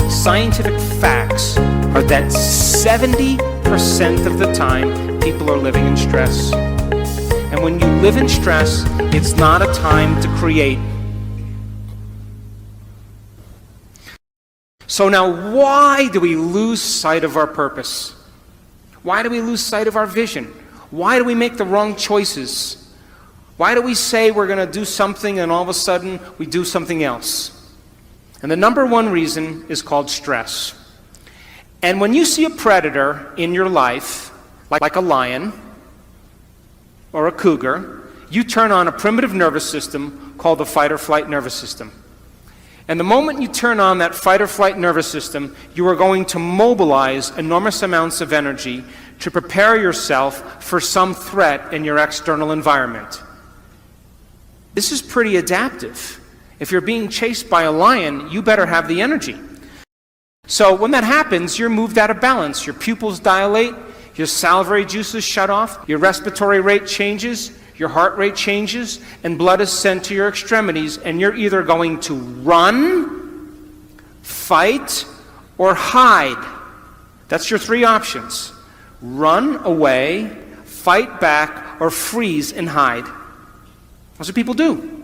Scientific facts are that 70% of the time people are living in stress. And when you live in stress, it's not a time to create. So now, why do we lose sight of our purpose? Why do we lose sight of our vision? Why do we make the wrong choices? Why do we say we're going to do something and all of a sudden we do something else? And the number one reason is called stress. And when you see a predator in your life, like a lion or a cougar, you turn on a primitive nervous system called the fight or flight nervous system. And the moment you turn on that fight or flight nervous system, you are going to mobilize enormous amounts of energy to prepare yourself for some threat in your external environment. This is pretty adaptive. If you're being chased by a lion, you better have the energy. So when that happens, you're moved out of balance. Your pupils dilate, your salivary juices shut off, your respiratory rate changes, your heart rate changes, and blood is sent to your extremities, and you're either going to run, fight, or hide. That's your three options. Run away, fight back, or freeze and hide. That's what people do.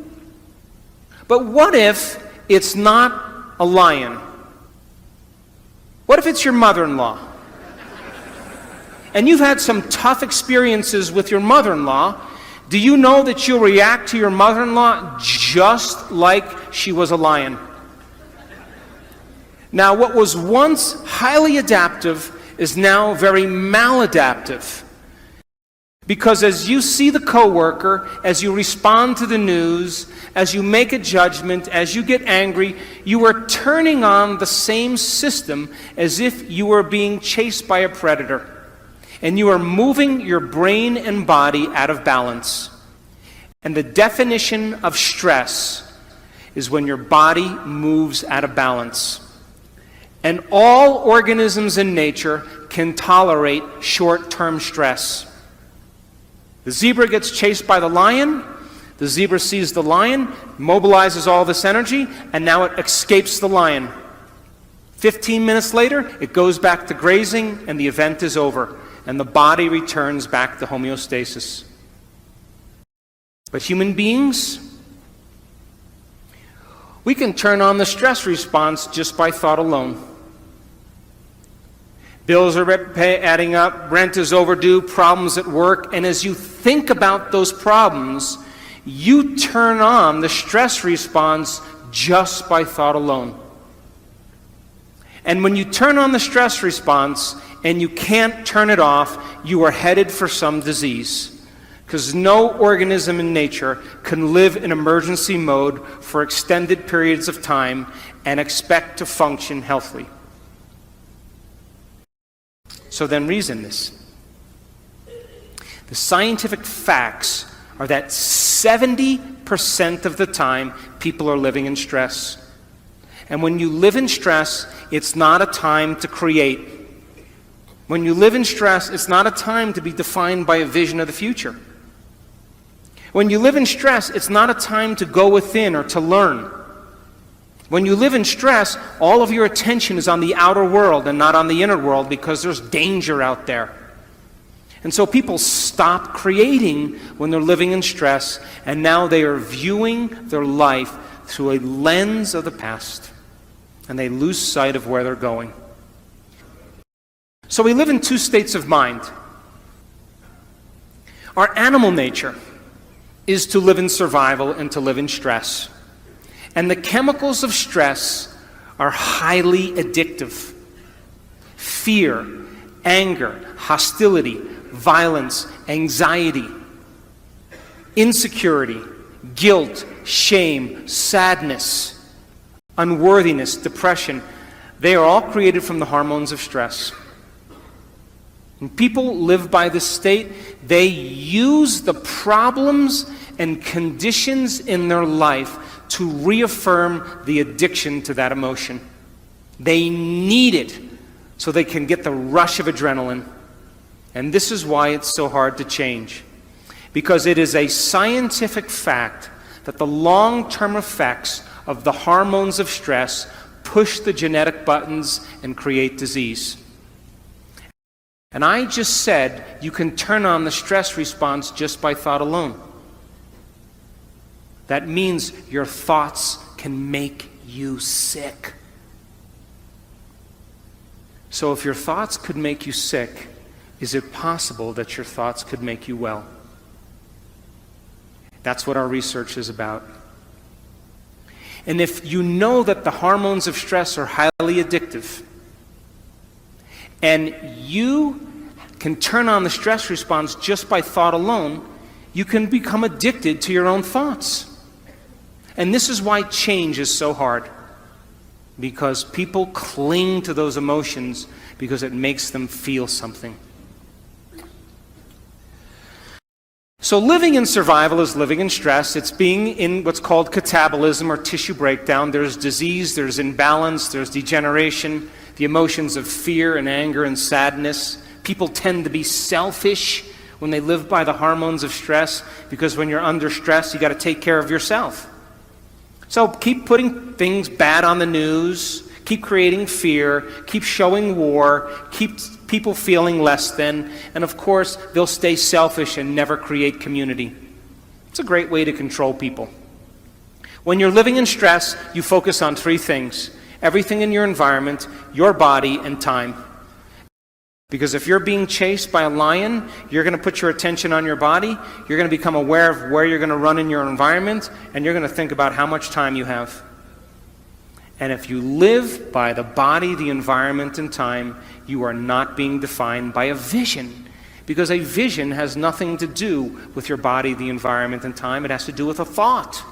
But what if it's not a lion? What if it's your mother-in-law? And you've had some tough experiences with your mother-in-law. Do you know that you'll react to your mother-in-law just like she was a lion? Now, what was once highly adaptive is now very maladaptive. Because as you see the coworker, as you respond to the news, as you make a judgment, as you get angry, you are turning on the same system as if you were being chased by a predator. And you are moving your brain and body out of balance. And the definition of stress is when your body moves out of balance. And all organisms in nature can tolerate short-term stress. The zebra gets chased by the lion. The zebra sees the lion, mobilizes all this energy, and now it escapes the lion. 15 minutes later, it goes back to grazing, and the event is over. And the body returns back to homeostasis. But human beings, we can turn on the stress response just by thought alone. Bills are adding up, rent is overdue, problems at work, and as you think about those problems, you turn on the stress response just by thought alone. And when you turn on the stress response and you can't turn it off, you are headed for some disease. Because no organism in nature can live in emergency mode for extended periods of time and expect to function healthily. So then reason this. The scientific facts are that 70% of the time people are living in stress. And when you live in stress, it's not a time to create. When you live in stress, it's not a time to be defined by a vision of the future. When you live in stress, it's not a time to go within or to learn. When you live in stress, all of your attention is on the outer world and not on the inner world because there's danger out there. And so people stop creating when they're living in stress, and now they are viewing their life through a lens of the past, and they lose sight of where they're going. So we live in two states of mind. Our animal nature is to live in survival and to live in stress. And the chemicals of stress are highly addictive. Fear, anger, hostility, violence, anxiety, insecurity, guilt, shame, sadness, unworthiness, depression, they are all created from the hormones of stress. When people live by this state, they use the problems and conditions in their life to reaffirm the addiction to that emotion. They need it so they can get the rush of adrenaline. And this is why it's so hard to change. Because it is a scientific fact that the long-term effects of the hormones of stress push the genetic buttons and create disease. And I just said you can turn on the stress response just by thought alone. That means your thoughts can make you sick. So if your thoughts could make you sick, is it possible that your thoughts could make you well? That's what our research is about. And if you know that the hormones of stress are highly addictive, and you can turn on the stress response just by thought alone, you can become addicted to your own thoughts. And this is why change is so hard. Because people cling to those emotions because it makes them feel something. So living in survival is living in stress. It's being in what's called catabolism or tissue breakdown. There's disease, there's imbalance, there's degeneration, the emotions of fear and anger and sadness. People tend to be selfish when they live by the hormones of stress, because when you're under stress, you got to take care of yourself. So keep putting things bad on the news, keep creating fear, keep showing war, keep people feeling less than, and of course, they'll stay selfish and never create community. It's a great way to control people. When you're living in stress, you focus on three things: everything in your environment, your body, and time. Because if you're being chased by a lion, you're going to put your attention on your body, you're going to become aware of where you're going to run in your environment, and you're going to think about how much time you have. And if you live by the body, the environment, and time, you are not being defined by a vision. Because a vision has nothing to do with your body, the environment, and time. It has to do with a thought.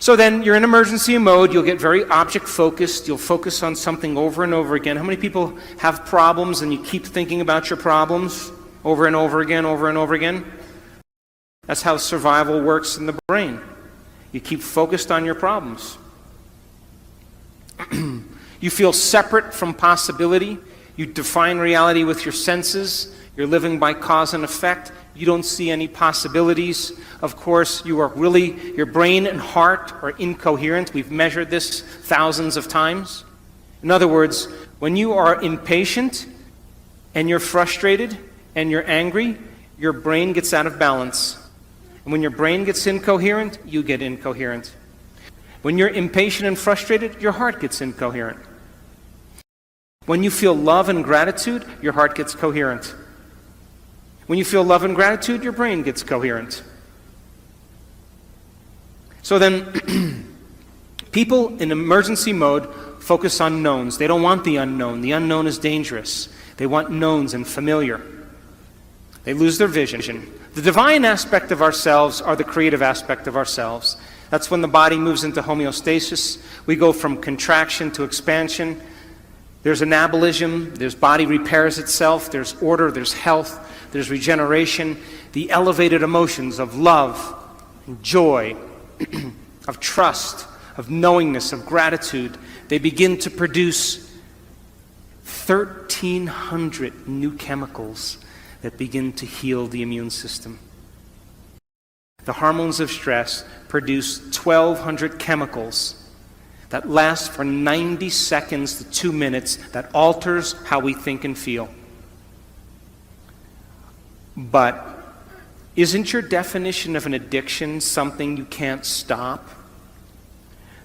So then you're in emergency mode, you'll get very object focused, you'll focus on something over and over again. How many people have problems and you keep thinking about your problems over and over again, over and over again? That's how survival works in the brain. You keep focused on your problems. You feel separate from possibility. You define reality with your senses. You're living by cause and effect. You don't see any possibilities. Of course, your brain and heart are incoherent. We've measured this thousands of times. In other words, when you are impatient and you're frustrated and you're angry, your brain gets out of balance. And when your brain gets incoherent, you get incoherent. When you're impatient and frustrated, your heart gets incoherent. When you feel love and gratitude, your heart gets coherent. When you feel love and gratitude, your brain gets coherent. So then, people in emergency mode focus on knowns. They don't want the unknown. The unknown is dangerous. They want knowns and familiar. They lose their vision. The divine aspect of ourselves are the creative aspect of ourselves. That's when the body moves into homeostasis. We go from contraction to expansion. There's anabolism. There's body repairs itself. There's order. There's health. There's regeneration. The elevated emotions of love, and joy, of trust, of knowingness, of gratitude, they begin to produce 1,300 new chemicals that begin to heal the immune system. The hormones of stress produce 1,200 chemicals that last for 90 seconds to 2 minutes that alters how we think and feel. But isn't your definition of an addiction something you can't stop?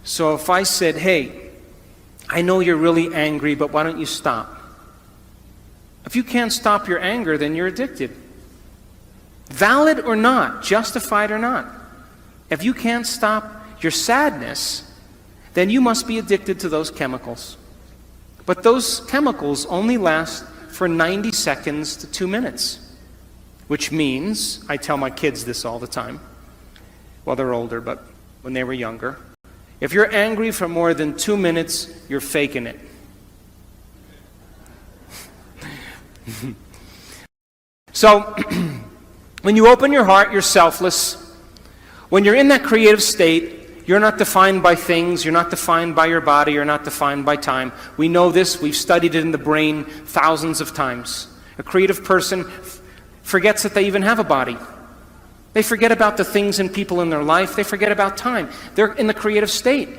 So if I said, hey, I know you're really angry, but why don't you stop? If you can't stop your anger, then you're addicted. Valid or not, justified or not. If you can't stop your sadness, then you must be addicted to those chemicals. But those chemicals only last for 90 seconds to 2 minutes. Which means, I tell my kids this all the time. Well, they're older, but when they were younger. If you're angry for more than 2 minutes, you're faking it. So, when you open your heart, you're selfless. When you're in that creative state, you're not defined by things, you're not defined by your body, you're not defined by time. We know this, we've studied it in the brain thousands of times. A creative person forgets that they even have a body. They forget about the things and people in their life. They forget about time. They're in the creative state.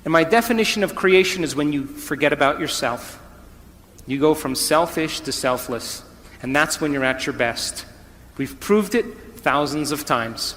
And my definition of creation is when you forget about yourself. You go from selfish to selfless, and that's when you're at your best. We've proved it thousands of times.